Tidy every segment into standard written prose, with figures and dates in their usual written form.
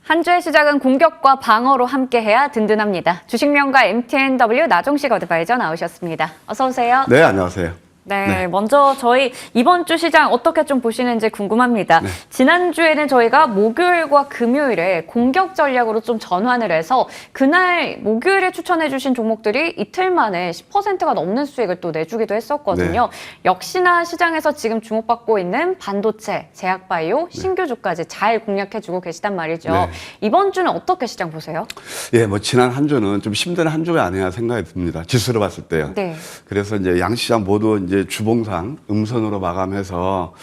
한 주의 시작은 공격과 방어로 함께해야 든든합니다. 주식명가 MTNW 나종식 어드바이저 나오셨습니다. 어서 오세요. 네, 안녕하세요. 네, 먼저 저희 이번 주 시장 어떻게 좀 보시는지 궁금합니다. 네. 지난주에는 저희가 목요일과 금요일에 공격 전략으로 좀 전환을 해서 그날 목요일에 추천해 주신 종목들이 이틀 만에 10%가 넘는 수익을 또 내주기도 했었거든요. 네. 역시나 시장에서 지금 주목받고 있는 반도체, 제약바이오, 신규주까지 잘 공략해주고 계시단 말이죠. 네. 이번 주는 어떻게 시장 보세요? 예, 뭐 지난 한 주는 좀 힘든 한 주가 아니야 생각이 듭니다. 지수로 봤을 때요. 네. 그래서 이제 양시장 모두 이제 주봉상 음선으로 마감해서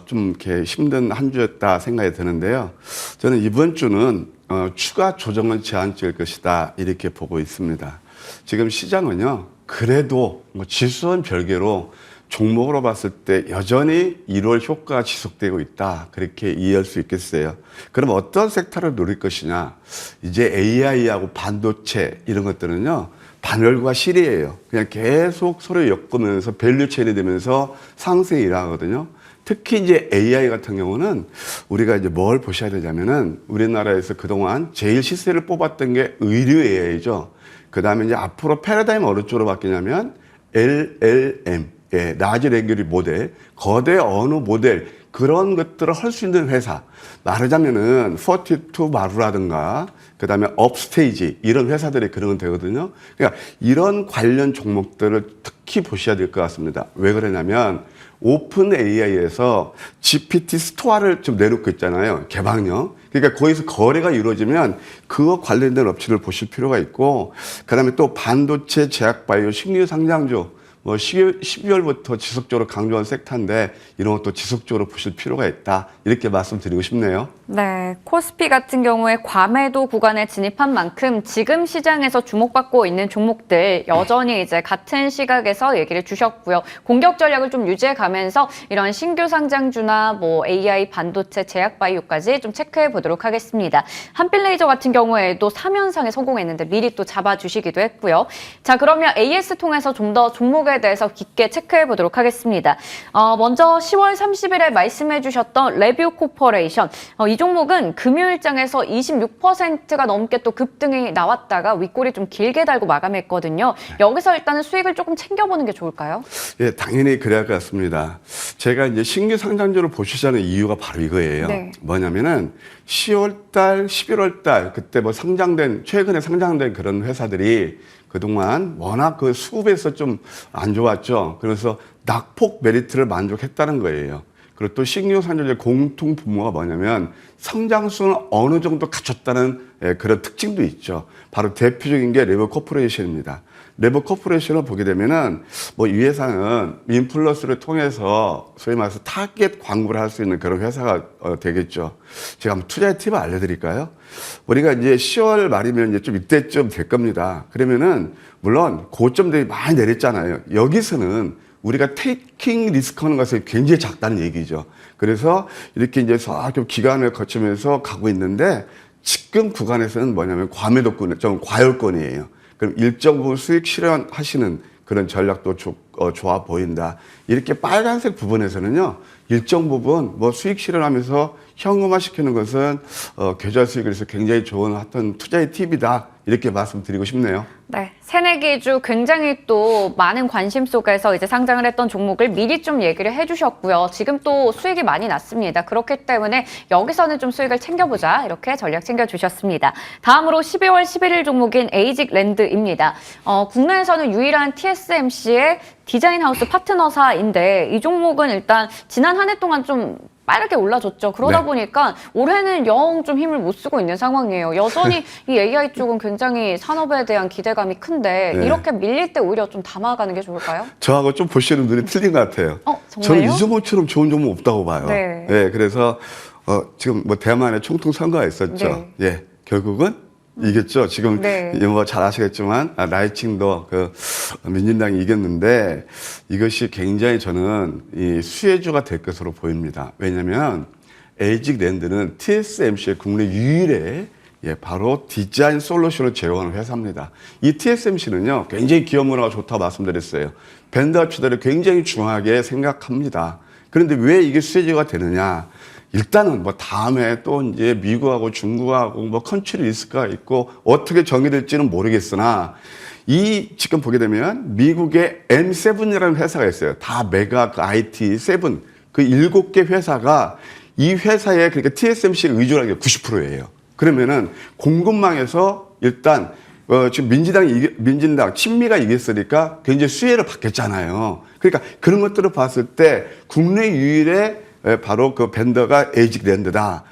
좀 이렇게 힘든 한 주였다 생각이 드는데요. 저는 이번 주는 추가 조정은 제한적일 것이다 이렇게 보고 있습니다. 지금 시장은요. 그래도 뭐 지수는 별개로 종목으로 봤을 때 여전히 1월 효과가 지속되고 있다. 그렇게 이해할 수 있겠어요. 그럼 어떤 섹터를 노릴 것이냐. 이제 AI하고 반도체 이런 것들은요. 반월과 실이에요. 그냥 계속 서로 엮으면서 밸류 체인이 되면서 상승이 일어나거든요. 특히 이제 AI 같은 경우는 우리가 이제 뭘 보셔야 되냐면은 우리나라에서 그동안 제일 시세를 뽑았던 게 의류 AI죠. 그 다음에 이제 앞으로 패러다임 어느 쪽으로 바뀌냐면 LLM. 예, 라지 랭귀지 모델, 거대 언어 모델, 그런 것들을 할 수 있는 회사. 말하자면은 42 마루라든가, 그 다음에 업스테이지, 이런 회사들이 그런 건 되거든요. 그러니까 이런 관련 종목들을 특히 보셔야 될 것 같습니다. 왜 그러냐면, 오픈 AI에서 GPT 스토어를 좀 내놓고 있잖아요. 개방형. 그러니까 거기서 거래가 이루어지면 그거 관련된 업체를 보실 필요가 있고, 그 다음에 또 반도체, 제약바이오, 신규 상장주, 뭐 12월부터 지속적으로 강조한 섹터인데 이런 것도 지속적으로 보실 필요가 있다. 이렇게 말씀드리고 싶네요. 네, 코스피 같은 경우에 과매도 구간에 진입한 만큼 지금 시장에서 주목받고 있는 종목들 여전히 이제 같은 시각에서 얘기를 주셨고요. 공격 전략을 좀 유지해 가면서 이런 신규 상장주나 뭐 AI, 반도체, 제약바이오까지 좀 체크해 보도록 하겠습니다. 한빛레이저 같은 경우에도 3연상에 성공했는데 미리 또 잡아주시기도 했고요. 자, 그러면 AS 통해서 좀 더 종목에 대해서 깊게 체크해 보도록 하겠습니다. 먼저 10월 30일에 말씀해 주셨던 레뷰 코퍼레이션. 이 종목은 금요일장에서 26%가 넘게 또 급등이 나왔다가 윗골이 좀 길게 달고 마감했거든요. 여기서 일단은 수익을 조금 챙겨보는 게 좋을까요? 예, 당연히 그래야 할 것 같습니다. 제가 이제 신규 상장주를 보시자는 이유가 바로 이거예요. 네. 뭐냐면은 10월달, 11월달 그때 뭐 최근에 상장된 그런 회사들이 그동안 워낙 그 수급에서 좀 안 좋았죠. 그래서 낙폭 메리트를 만족했다는 거예요. 그리고 또 신규 상장주의 공통 분모가 뭐냐면 성장수는 어느 정도 갖췄다는 그런 특징도 있죠. 바로 대표적인 게 레버 코퍼레이션입니다. 레버 코퍼레이션을 보게 되면은 뭐 이 회사는 민플러스를 통해서 소위 말해서 타겟 광고를 할 수 있는 그런 회사가 되겠죠. 제가 한번 투자의 팁을 알려드릴까요? 우리가 이제 10월 말이면 이제 좀 이때쯤 될 겁니다. 그러면은 물론 고점들이 많이 내렸잖아요. 여기서는 우리가 테이킹 리스크 하는 것이 굉장히 작다는 얘기죠. 그래서 이렇게 이제 좀 기간을 거치면서 가고 있는데 지금 구간에서는 뭐냐면 과매도권, 좀 과열권이에요. 그럼 일정 부분 수익 실현하시는 그런 전략도 좋아 보인다. 이렇게 빨간색 부분에서는요, 일정 부분 뭐 수익 실현하면서 현금화 시키는 것은 계좌 수익에서 굉장히 좋은 어떤 투자의 팁이다. 이렇게 말씀드리고 싶네요. 네, 새내기 주 굉장히 또 많은 관심 속에서 이제 상장을 했던 종목을 미리 좀 얘기를 해주셨고요. 지금 또 수익이 많이 났습니다. 그렇기 때문에 여기서는 좀 수익을 챙겨보자 이렇게 전략 챙겨주셨습니다. 다음으로 12월 11일 종목인 에이직랜드입니다. 국내에서는 유일한 TSMC의 디자인하우스 파트너사인데 이 종목은 일단 지난 한 해 동안 좀 빠르게 올라줬죠. 그러다 네. 보니까 올해는 영 좀 힘을 못 쓰고 있는 상황이에요. 여전히 이 AI 쪽은 굉장히 산업에 대한 기대감이 큰데 네. 이렇게 밀릴 때 오히려 좀 담아가는 게 좋을까요? 저하고 좀 보시는 눈이 틀린 것 같아요. 정말요? 저는 이 종목처럼 좋은 종목 없다고 봐요. 네. 네, 그래서 지금 뭐 대만에 총통 선거가 있었죠. 네. 예, 결국은 이겼죠. 지금 네. 뭐 잘 아시겠지만 라이칭도 그 민진당이 이겼는데 이것이 굉장히 저는 이 수혜주가 될 것으로 보입니다. 왜냐하면 에이직랜드는 TSMC의 국내 유일의 바로 디자인 솔루션을 제공하는 회사입니다. 이 TSMC는요, 굉장히 기업 문화가 좋다고 말씀드렸어요. 밴드 합치들을 굉장히 중요하게 생각합니다. 그런데 왜 이게 수혜주가 되느냐? 일단은 뭐 다음에 또 이제 미국하고 중국하고 뭐 컨트리 리스크가 있고 어떻게 정의될지는 모르겠으나 지금 보게 되면 미국의 M7이라는 회사가 있어요. 다 메가 그 IT 7, 그 7개 회사가 이 회사에 그러니까 TSMC에 의존하는 게 90%예요. 그러면은 공급망에서 일단 지금 민진당 친미가 이겼으니까 굉장히 수혜를 받겠잖아요. 그러니까 그런 것들을 봤을 때 국내 유일의 바로 그 벤더가 에이직랜드다.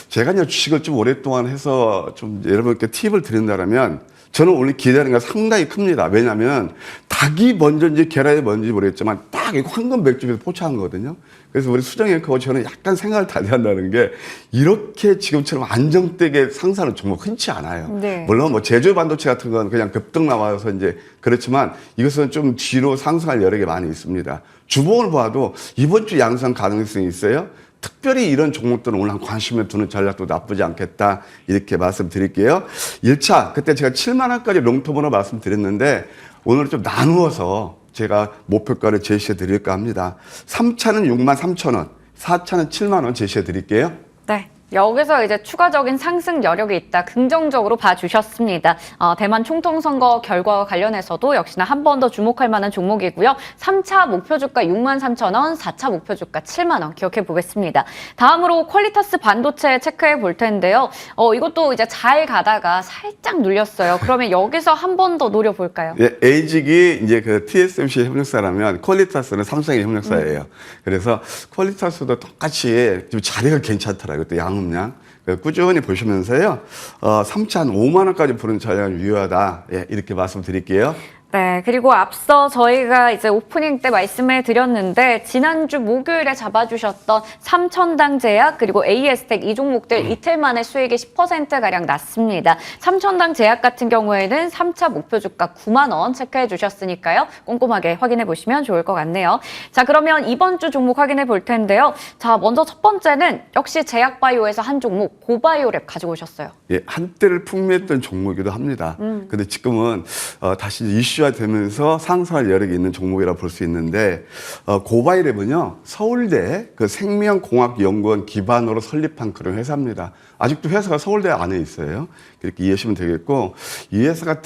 제가 이제 주식을 좀 오랫동안 해서 좀 여러분께 팁을 드린다면 저는 오늘 기대하는 게 상당히 큽니다. 왜냐하면 닭이 먼저인지 계란이 먼저인지 모르겠지만 딱 황금 맥주에서 포착한 거거든요. 그래서 우리 수정 앵커가 저는 약간 생각을 달리한다는 게 이렇게 지금처럼 안정되게 상승하는 종목 흔치 않아요. 네. 물론 뭐 제조 반도체 같은 건 그냥 급등 나와서 이제 그렇지만 이것은 좀 뒤로 상승할 여러 개 많이 있습니다. 주봉을 봐도 이번 주 양상 가능성이 있어요. 특별히 이런 종목들은 오늘 한 관심을 두는 전략도 나쁘지 않겠다 이렇게 말씀드릴게요. 1차 그때 제가 7만 원까지 롱텀으로 말씀드렸는데 오늘 좀 나누어서 제가 목표가를 제시해 드릴까 합니다. 3차는 6만 3천 원, 4차는 7만 원 제시해 드릴게요. 네. 여기서 이제 추가적인 상승 여력이 있다 긍정적으로 봐주셨습니다. 대만 총통선거 결과와 관련해서도 역시나 한 번 더 주목할 만한 종목이고요. 3차 목표주가 6만 3천 원, 4차 목표주가 7만 원 기억해 보겠습니다. 다음으로 퀄리터스 반도체 체크해 볼 텐데요. 이것도 이제 잘 가다가 살짝 눌렸어요. 그러면 여기서 한 번 더 노려볼까요? 예, 에이직이 이제 그 TSMC 협력사라면 퀄리터스는 삼성의 협력사예요. 그래서 퀄리터스도 똑같이 좀 자리가 괜찮더라고요. 또 양음량. 꾸준히 보시면서요. 3차 한 5만 원까지 보는 전략은 유효하다. 예, 이렇게 말씀드릴게요. 네, 그리고 앞서 저희가 이제 오프닝 때 말씀을 드렸는데 지난주 목요일에 잡아주셨던 삼천당 제약 그리고 AS텍 이 종목들 이틀 만에 수익이 10%가량 났습니다. 삼천당 제약 같은 경우에는 3차 목표 주가 9만 원 체크해 주셨으니까요. 꼼꼼하게 확인해 보시면 좋을 것 같네요. 자, 그러면 이번 주 종목 확인해 볼 텐데요. 자, 먼저 첫 번째는 역시 제약바이오에서 한 종목 고바이오랩 가지고 오셨어요. 예, 한때를 풍미했던 종목이기도 합니다. 근데 지금은 다시 이슈화 되면서 상승할 여력이 있는 종목이라고 볼 수 있는데 고바이랩은요 서울대 그 생명공학연구원 기반으로 설립한 그런 회사입니다. 아직도 회사가 서울대 안에 있어요. 그렇게 이해하시면 되겠고 이 회사가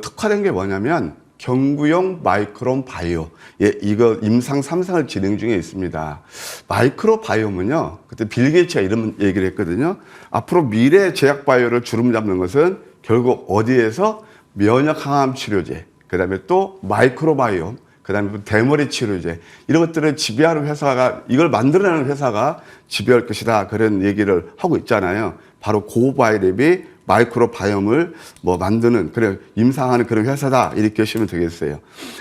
특화된 게 뭐냐면 경구용 마이크론 바이오. 예, 이거 임상 3상을 진행 중에 있습니다. 마이크로 바이오면요. 그때 빌 게이츠가 이런 얘기를 했거든요. 앞으로 미래 제약 바이오를 주름 잡는 것은 결국 어디에서 면역 항암 치료제, 그다음에 또 마이크로 바이옴, 그다음에 또 대머리 치료제 이런 것들을 지배하는 회사가 이걸 만들어내는 회사가 지배할 것이다. 그런 얘기를 하고 있잖아요. 바로 고바이랩이 마이크로 바이옴을 뭐 만드는 그런 임상하는 그런 회사다 이렇게 하시면 되겠어요.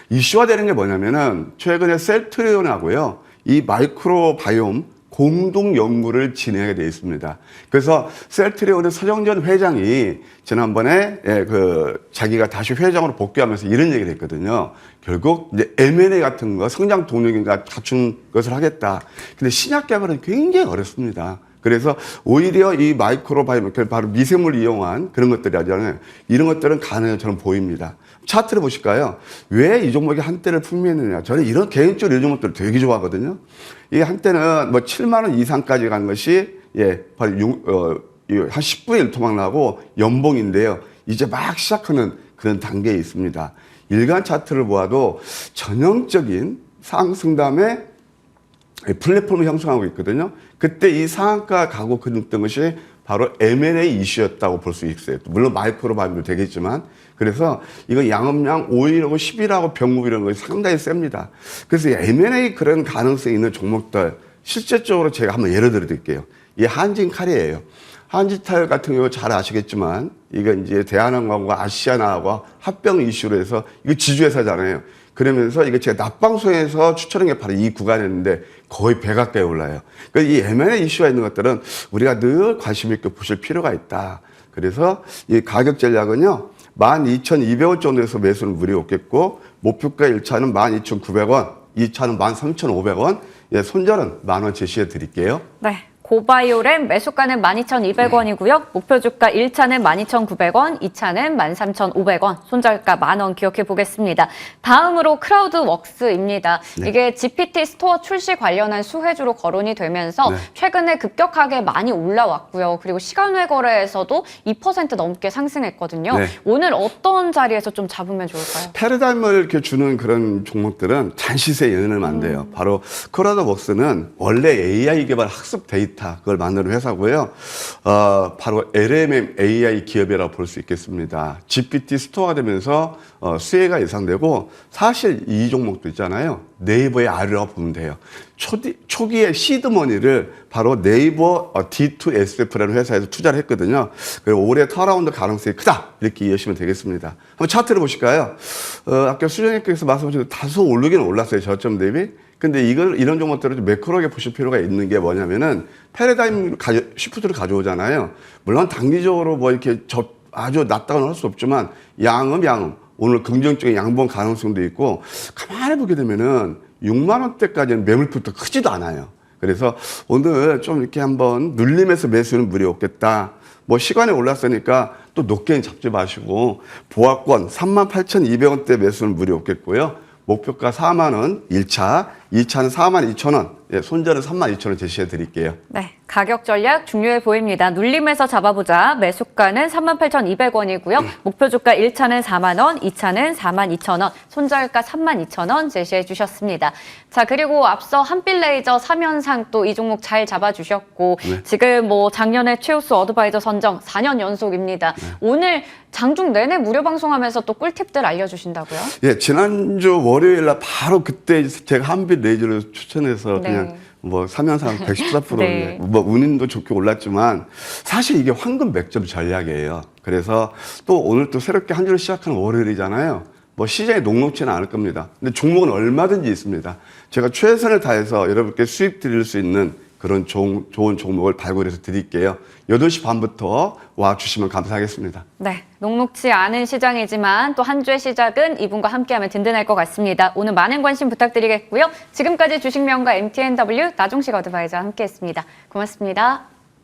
이슈화 되는 게 뭐냐면은 최근에 셀트리온하고요 이 마이크로 바이옴 공동 연구를 진행하게 되어 있습니다. 그래서 셀트리온의 서정전 회장이 지난번에 자기가 다시 회장으로 복귀하면서 이런 얘기를 했거든요. 결국 이제 M&A 같은 거 성장 동력인가 갖춘 것을 하겠다. 근데 신약 개발은 굉장히 어렵습니다. 그래서 오히려 이 마이크로바이옴, 바로 미생물 이용한 그런 것들이 하잖아요. 이런 것들은 가능해 저는 보입니다. 차트를 보실까요? 왜 이 종목이 한때를 풍미했느냐. 저는 이런 개인적으로 이 종목들을 되게 좋아하거든요. 이게 한때는 뭐 7만 원 이상까지 간 것이 바로 한 10분의 1토막 나고 연봉인데요. 이제 막 시작하는 그런 단계에 있습니다. 일간 차트를 보아도 전형적인 상승 다음에 플랫폼을 형성하고 있거든요. 그때 이 상한가 가고 그랬던 것이 바로 M&A 이슈였다고 볼 수 있어요. 물론 마이크로 바이옴도 되겠지만 그래서 이거 양업량 5일하고 10일하고 병목 이런 것이 상당히 셉니다. 그래서 M&A 그런 가능성이 있는 종목들 실제적으로 제가 한번 예를 들어 드릴게요. 이 한진칼이에요. 한진칼 같은 경우 잘 아시겠지만 이거 이제 대한항공과 아시아나하고 합병 이슈로 해서 이거 지주회사잖아요. 그러면서 이게 제가 낮방송에서 추천한 게 바로 이 구간이었는데 거의 배 가까이 올라요. 그러니까 이 M&A 이슈가 있는 것들은 우리가 늘 관심 있게 보실 필요가 있다. 그래서 이 가격 전략은요. 12,200원 정도에서 매수는 무리 없겠고 목표가 1차는 12,900원, 2차는 13,500원, 손절은 10,000원 제시해 드릴게요. 네. 고바이오램 매수가는 12,200원이고요. 목표 주가 1차는 12,900원, 2차는 13,500원, 손절가 10,000원 기억해 보겠습니다. 다음으로 크라우드웍스입니다. 네. 이게 GPT 스토어 출시 관련한 수혜주로 거론이 되면서 네. 최근에 급격하게 많이 올라왔고요. 그리고 시간외 거래에서도 2% 넘게 상승했거든요. 네. 오늘 어떤 자리에서 좀 잡으면 좋을까요? 패러다임을 이렇게 주는 그런 종목들은 잔시세 연연하면 안 돼요. 바로 크라우드웍스는 원래 AI 개발 학습 데이터 그걸 만드는 회사고요. 바로 LMM AI 기업이라고 볼 수 있겠습니다. GPT 스토어가 되면서 수혜가 예상되고 사실 이 종목도 있잖아요. 네이버의 R이라고 보면 돼요. 초기에 시드머니를 바로 네이버 D2SF라는 회사에서 투자를 했거든요. 그리고 올해 턴어라운드 가능성이 크다 이렇게 이해하시면 되겠습니다. 한번 차트를 보실까요? 아까 수정님께서 말씀하신 다소 오르긴 올랐어요. 저점 대비. 근데 이런 종목들을 좀 매크로하게 보실 필요가 있는 게 뭐냐면은 패러다임 시프트를 가져오잖아요. 물론 단기적으로 뭐 이렇게 아주 낮다고는 할 수 없지만 양음 오늘 긍정적인 양봉 가능성도 있고 가만히 보게 되면은 6만 원대까지는 매물폭도 크지도 않아요. 그래서 오늘 좀 이렇게 한번 눌림에서 매수는 무리 없겠다. 뭐 시간이 올랐으니까 또 높게는 잡지 마시고 보합권 38,200원대 매수는 무리 없겠고요. 목표가 4만 원 1차, 2차는 4만 2천 원, 손절은 3만 2천 원 제시해 드릴게요. 네, 가격 전략 중요해 보입니다. 눌림에서 잡아보자. 매수가는 38,200원이고요. 목표 주가 1차는 4만 원, 2차는 4만 2천 원, 손절가 3만 2천 원 제시해 주셨습니다. 자, 그리고 앞서 한빛레이저 3연상 또 이 종목 잘 잡아주셨고 네. 지금 뭐 작년에 최우수 어드바이저 선정 4년 연속입니다. 네. 오늘 장중 내내 무료 방송하면서 또 꿀팁들 알려주신다고요? 예, 지난주 월요일 날 바로 그때 제가 한빛레이저를 추천해서 네. 그냥 뭐 3연상 114% 네. 뭐 운임도 좋게 올랐지만 사실 이게 황금 맥점 전략이에요. 그래서 또 오늘 또 새롭게 한 주를 시작하는 월요일이잖아요. 뭐 시장이 녹록지는 않을 겁니다. 근데 종목은 얼마든지 있습니다. 제가 최선을 다해서 여러분께 수익 드릴 수 있는 그런 좋은 종목을 발굴해서 드릴게요. 8시 반부터 와주시면 감사하겠습니다. 네, 녹록지 않은 시장이지만 또 한 주의 시작은 이분과 함께하면 든든할 것 같습니다. 오늘 많은 관심 부탁드리겠고요. 지금까지 주식명가 MTNW 나종식 어드바이저와 함께했습니다. 고맙습니다.